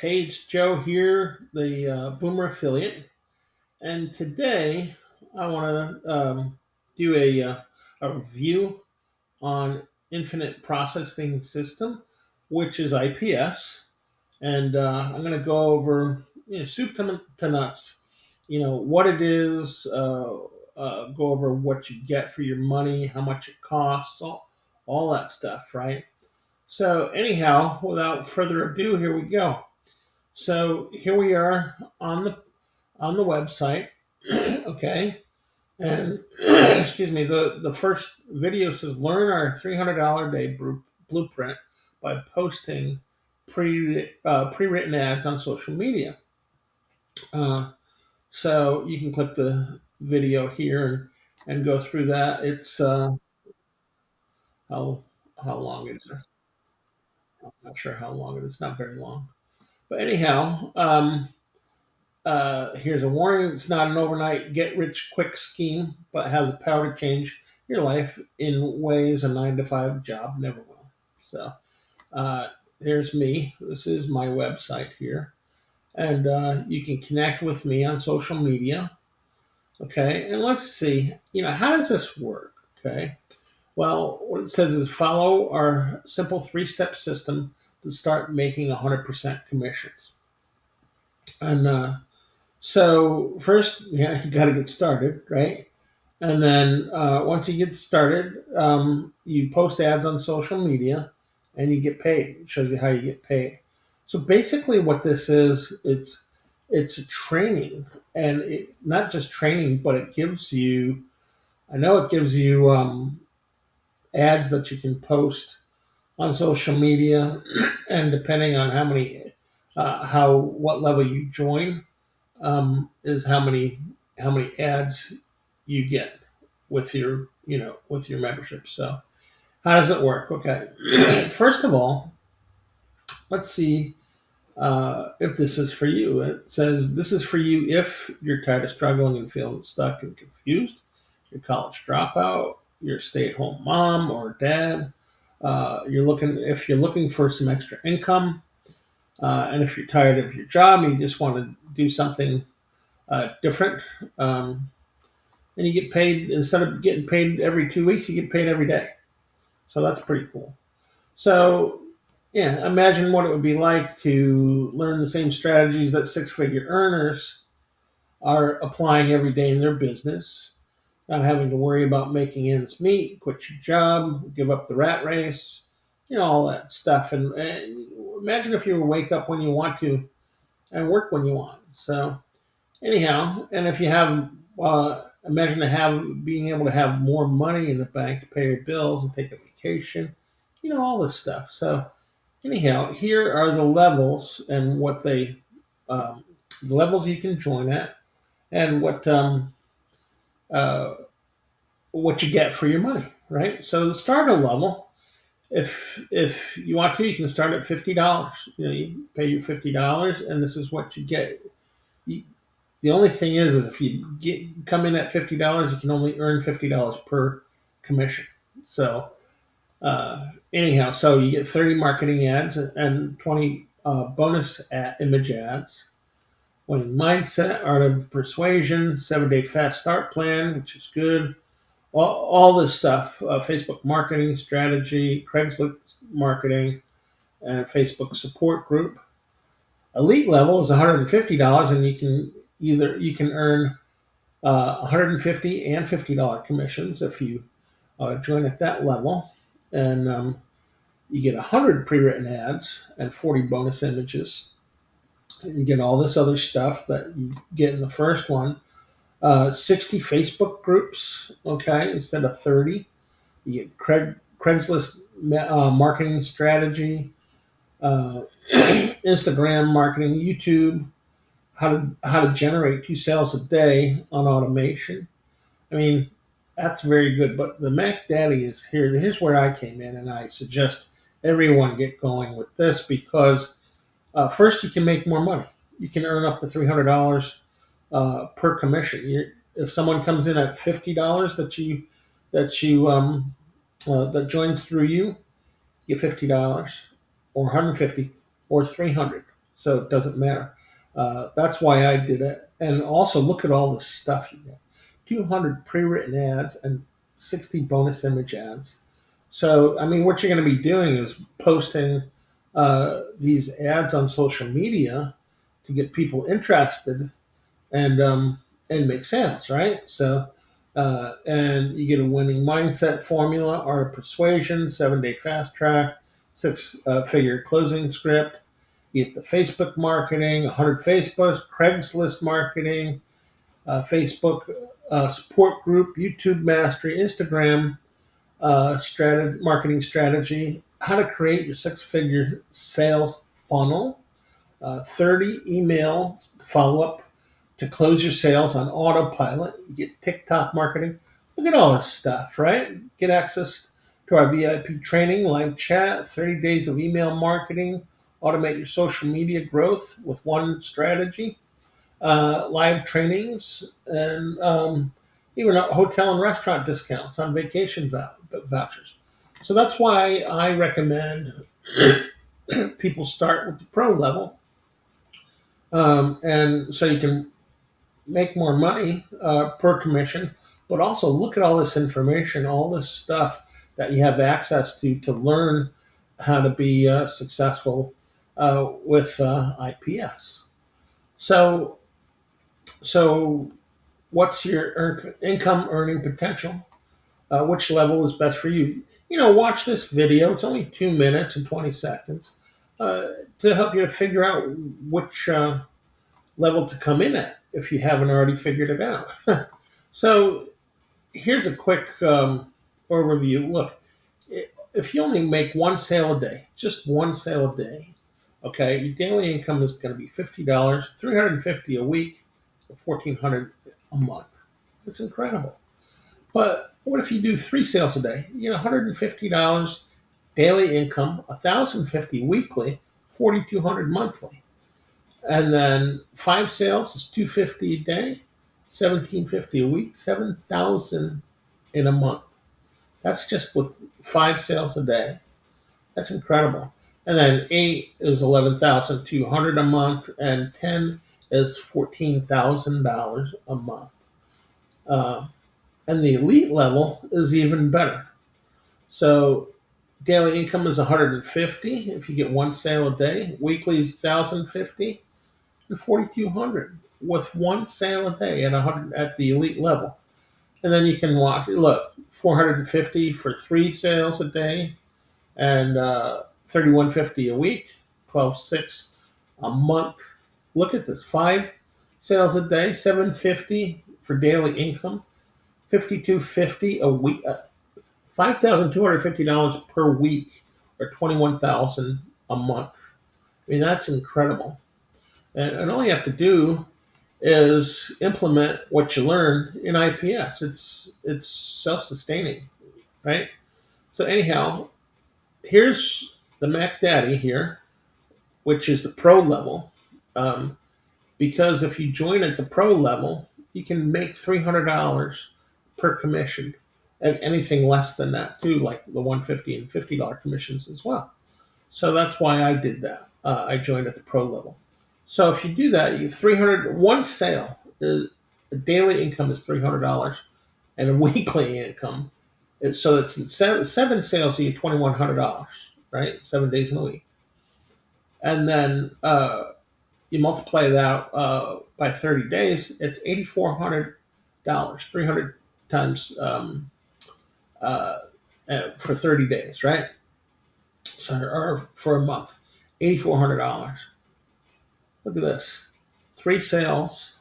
Hey, it's Joe here, the Boomer affiliate, and today I want to do a review on Infinite Processing System, which is IPS, and I'm going to go over soup to nuts, what it is, go over what you get for your money, how much it costs, all that stuff, right? So anyhow, without further ado, here we go. So here we are on the website, okay, and excuse me. The first video says learn our $300 day blueprint by posting pre-written ads on social media. Uh, so you can click the video here and go through that. It's how how long it is. I'm not sure how long it is. Not very long, but anyhow. Here's a warning: it's not an overnight get rich quick scheme, but has the power to change your life in ways a 9 to 5 job never will. So, uh, here's me. This is my website here. And you can connect with me on social media. Okay. And let's see, how does this work? Okay. Well, what it says is follow our simple 3 step system to start making 100% commissions. And so first, yeah, you got to get started, right? And then once you get started, you post ads on social media, and you get paid. It shows you how you get paid. So basically, what this is, it's a training, and not just training, but it gives you. I know it gives you ads that you can post on social media, and depending on how what level you join, is how many ads you get with your membership. So how does it work? Okay, first of all, let's see if this is for you. It says this is for you if you're tired of struggling and feeling stuck and confused. You're a college dropout. You're a stay-at-home mom or dad. If you're looking for some extra income, and if you're tired of your job and you just want to do something different. And you get paid instead of getting paid every 2 weeks, you get paid every day. So that's pretty cool. So yeah, imagine what it would be like to learn the same strategies that six-figure earners are applying every day in their business, not having to worry about making ends meet, quit your job, give up the rat race, all that stuff. And imagine if you wake up when you want to and work when you want. So anyhow, and if you have, imagine being able to have more money in the bank to pay your bills and take a vacation, all this stuff. So anyhow, here are the levels and um, the levels you can join at, and uh, what you get for your money, right? So the starter level, if you want to, you can start at $50. You pay your $50, and this is what you get. The only thing is if you come in at $50, you can only earn $50 per commission. So anyhow, so you get 30 marketing ads and 20 bonus image ads. Winning mindset, art of persuasion, 7-day fast start plan, which is good. All this stuff: Facebook marketing strategy, Craigslist marketing, and Facebook support group. Elite level is $150, and you can earn 150 and $50 commissions if you join at that level, and you get 100 pre-written ads and 40 bonus images. And you get all this other stuff that you get in the first one. 60 Facebook groups, okay, instead of 30. You get Craigslist marketing strategy, uh, Instagram marketing, YouTube, how to generate 2 sales a day on automation. I mean, that's very good. But the Mac Daddy is here. Here's where I came in, and I suggest everyone get going with this because first you can make more money. You can earn up to $300 per commission. If someone comes in at $50 that joins through you, you get $50 or 150 or 300. so it doesn't matter. That's why I did it. And also look at all the stuff you get: 200 pre-written ads and 60 bonus image ads. So I mean, what you're going to be doing is posting these ads on social media to get people interested and make sales, right? So and you get a winning mindset formula, art of persuasion, 7-day fast track, six-figure closing script. You get the Facebook marketing, 100 Facebooks, Craigslist marketing, Facebook support group, YouTube mastery, Instagram marketing strategy, how to create your six-figure sales funnel, 30 emails follow up to close your sales on autopilot. You get TikTok marketing. Look at all this stuff, right? Get access to our VIP training, live chat, 30 days of email marketing, automate your social media growth with one strategy, live trainings, and even hotel and restaurant discounts on vacation vouchers. So that's why I recommend people start with the pro level, and so you can make more money per commission, but also look at all this information, all this stuff that you have access to learn how to be successful with IPS. So, so what's your income earning potential? Which level is best for you? Watch this video. It's only 2 minutes and 20 seconds to help you to figure out which level to come in at if you haven't already figured it out. So here's a quick overview. Look, if you only make one sale a day, just one sale a day, okay, your daily income is going to be $50, $350 a week, or $1,400 a month. It's incredible. But what if you do three sales a day? You get $150 daily income, $1,050 weekly, $4,200 monthly. And then five sales is $250 a day, $1,750 a week, $7,000 in a month. That's just with five sales a day. That's incredible. And then eight is $11,200 a month, and 10 is $14,000 a month. Uh, and the elite level is even better. So daily income is 150 if you get one sale a day. Weekly is 1,050 and 4,200 with one sale a day at 100 at the elite level. And then you can look 450 for three sales a day, and 3,150 a week, 12,600 a month. Look at this: five sales a day, 750 for daily income, 5,250 a week, $5,250 per week, or 21,000 a month. I mean, that's incredible. And all you have to do is implement what you learn in IPS. It's self-sustaining, right? So anyhow, here's the Mac Daddy here, which is the pro level. Because if you join at the pro level, you can make $300 per commission, and anything less than that too, like the $150 and $50 commissions as well. So that's why I did that. I joined at the pro level. So if you do that, you 300 one sale. The daily income is $300, and a weekly income is, so it's seven sales. You get $2,100, right? 7 days in a week, and then you multiply that by 30 days. It's $8,400. 300 times uh, for 30 days, right? So, or for a month, $8,400. Look at this: three sales,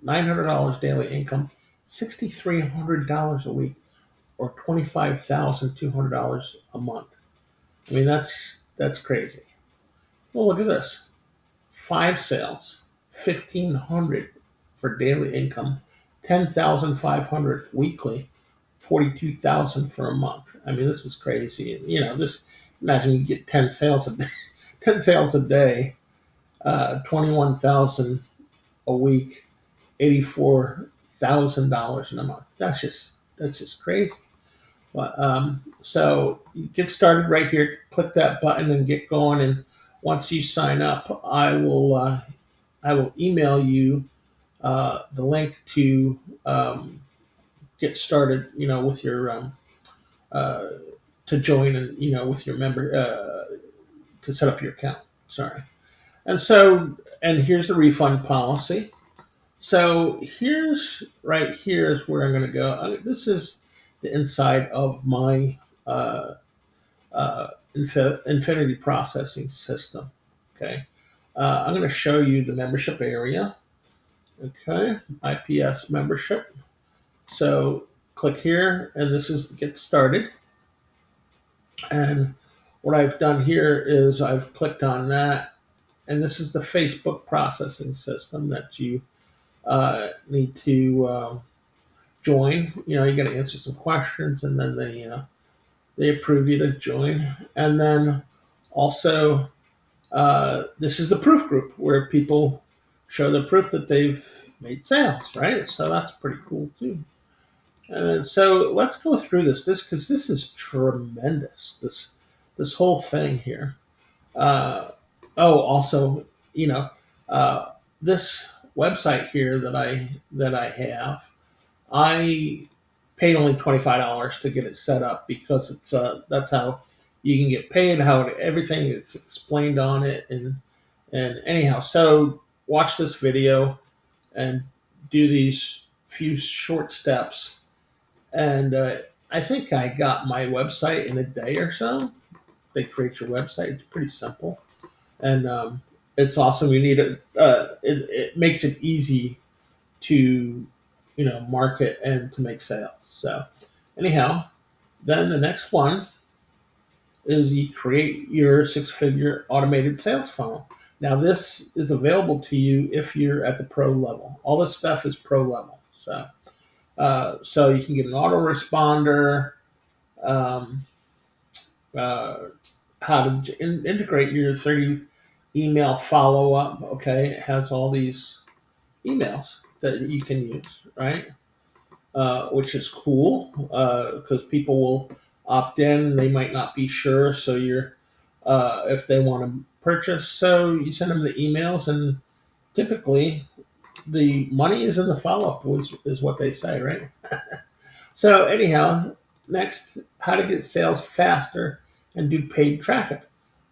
$900 daily income, $6,300 a week, or $25,200 a month. I mean, that's crazy. Well, look at this: five sales, 1,500 for daily income, 10,500 weekly, 42,000 for a month. I mean, this is crazy. This. Imagine you get 10 sales a day, 10 sales a day, 21,000 a week, $84,000 in a month. That's just crazy. But so you get started right here. Click that button and get going. And once you sign up, I will email you the link to get started. With your uh, to join and with your member to set up your account. Sorry. And here's the refund policy. So right here is where I'm going to go. This is the inside of my Infinity processing system. Okay. I'm going to show you the membership area. Okay. IPS membership. So click here, and this is get started. And what I've done here is I've clicked on that, and this is the Facebook processing system that you need to join. You got to answer some questions, and then they approve you to join. And then also, this is the proof group where people show the proof that they've made sales, right? So that's pretty cool too. And so let's go through this because this is tremendous. This whole thing here. Uh, also, you know, uh, this website here that I have, I paid only $25 to get it set up because that's how you can get paid. Everything is explained on it, and anyhow, so watch this video and do these few short steps, and I think I got my website in a day or so. They create your website. It's pretty simple, and it's awesome. You need it makes it easy to market and to make sales. So anyhow, then the next one is you create your six-figure automated sales funnel. Now this is available to you if you're at the pro level. All this stuff is pro level. So you can get an autoresponder, um, uh, how to integrate your 30 email follow up. Okay, it has all these emails that you can use, right? Which is cool because people will opt in. They might not be sure, so you're if they want to purchase, so you send them the emails, and typically the money is in the follow up, is what they say, right? So anyhow, next, how to get sales faster and do paid traffic.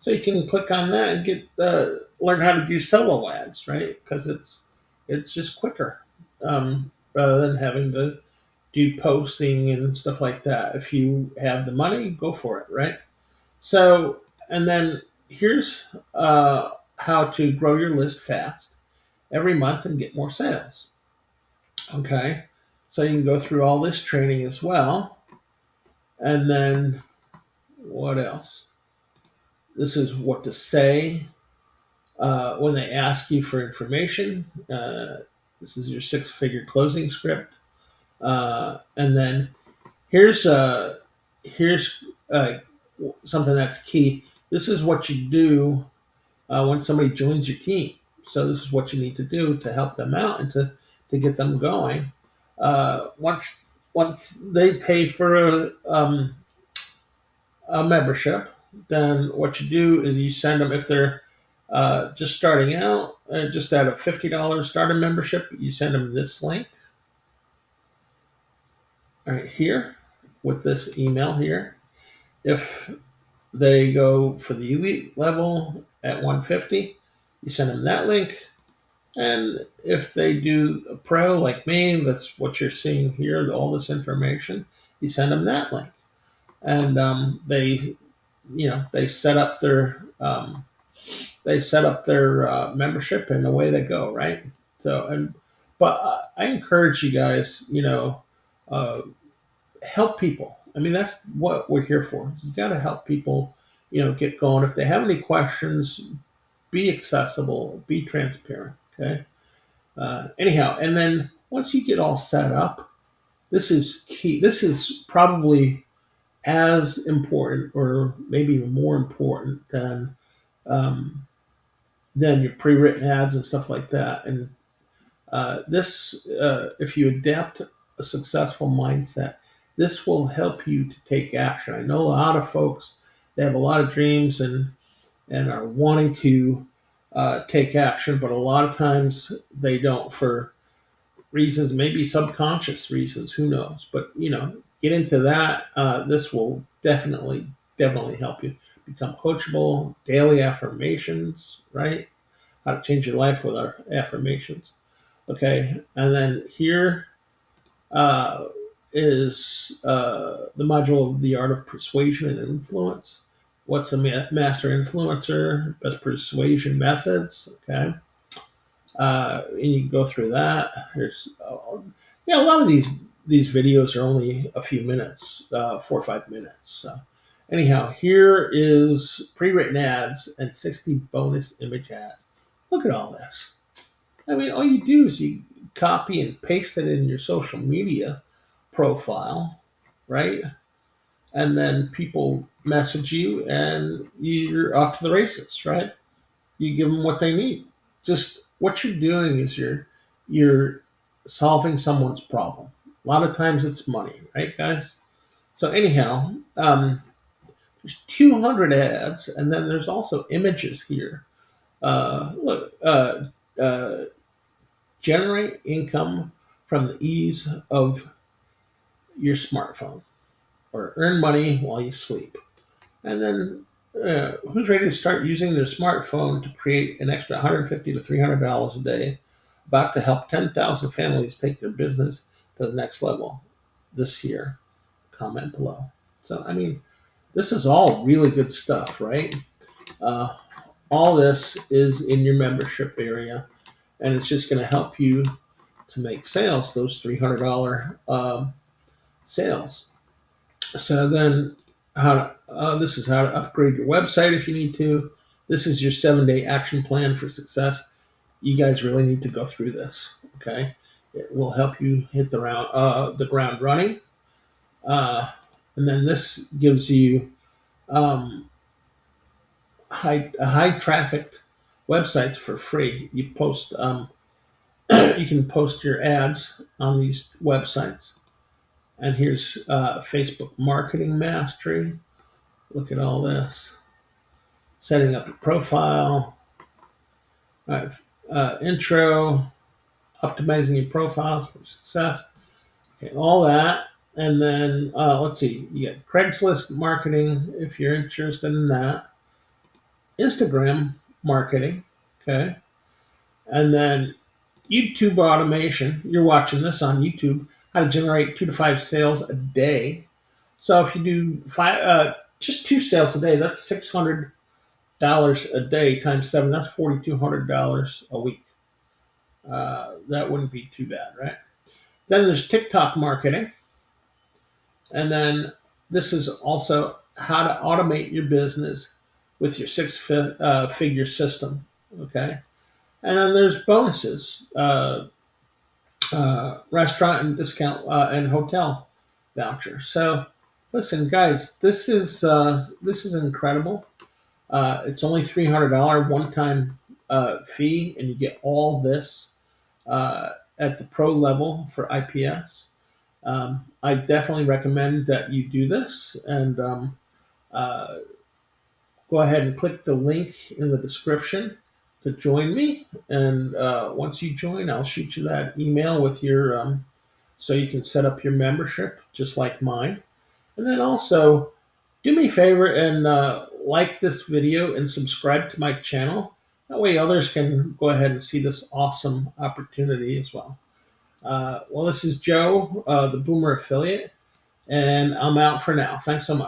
So you can click on that and get learn how to do solo ads, right? Because it's just quicker rather than having to do posting and stuff like that. If you have the money, go for it, right? So, and then here's how to grow your list fast every month and get more sales. Okay, so you can go through all this training as well. And then what else? This is what to say when they ask you for information. This is your six-figure closing script. And then here's here's uh, something that's key. This is what you do when somebody joins your team. So this is what you need to do to help them out and to get them going. Once they pay for a membership, then what you do is you send them, if they're just starting out, just at a $50 starter membership, you send them this link right here with this email here. If they go for the elite level at 150, you send them that link. And if they do a pro like me, that's what you're seeing here, all this information, you send them that link. And they set up their membership, and away they go, right? But I encourage you guys, uh, help people. I mean, that's what we're here for. You got to help people, get going. If they have any questions, be accessible, be transparent. Okay. Anyhow, and then once you get all set up, this is key. This is probably as important, or maybe even more important um, than your pre-written ads and stuff like that. And if you adapt a successful mindset, this will help you to take action. I know a lot of folks, they have a lot of dreams, and and are wanting to take action, but a lot of times they don't for reasons, maybe subconscious reasons, who knows? But get into that. This will definitely help you become coachable. Daily affirmations, right? How to change your life with our affirmations. Okay, and then here uh, is the module of the art of persuasion and influence. What's a master influencer? Best persuasion methods. Okay, and you can go through that. There's a lot of these videos are only a few minutes, 4 or 5 minutes. So anyhow, here is pre-written ads and 60 bonus image ads. Look at all this. I mean, all you do is you copy and paste it in your social media profile, right? And then people message you and you're off to the races, right? You give them what they need. Just what you're doing is you're solving someone's problem. A lot of times it's money, right, guys? So anyhow, there's 200 ads, and then there's also images here. Look, generate income from the ease of your smartphone, or earn money while you sleep. And then who's ready to start using their smartphone to create an extra $150 to $300 a day? About to help 10,000 families take their business to the next level this year. Comment below. So, I mean, this is all really good stuff, right? Uh, all this is in your membership area, and it's just going to help you to make sales, those $300 sales. So then, this is how to upgrade your website if you need to. This is your 7-day action plan for success. You guys really need to go through this. Okay, it will help you hit the ground running. And then this gives you high traffic websites for free. You post you can post your ads on these websites. And here's Facebook Marketing Mastery. Look at all this. Setting up a profile, intro, optimizing your profiles for success, okay, all that. And then let's see, you get Craigslist marketing if you're interested in that, Instagram marketing, okay, and then YouTube automation. You're watching this on YouTube, how to generate 2 to 5 sales a day. So if you do just 2 sales a day, that's $600 a day times 7. That's $4,200 a week. That wouldn't be too bad, right? Then there's TikTok marketing. And then this is also how to automate your business with your six-figure system, okay? And then there's bonuses, restaurant and discount and hotel voucher. So listen, guys, this is incredible. It's only $300 one-time fee, and you get all this at the pro level for IPS. I definitely recommend that you do this, and uh, go ahead and click the link in the description to join me. And once you join, I'll shoot you that email with your so you can set up your membership just like mine. And then also do me a favor and like this video and subscribe to my channel. That way others can go ahead and see this awesome opportunity as well. Well, this is Joe, the Boomer Affiliate, and I'm out for now. Thanks so much.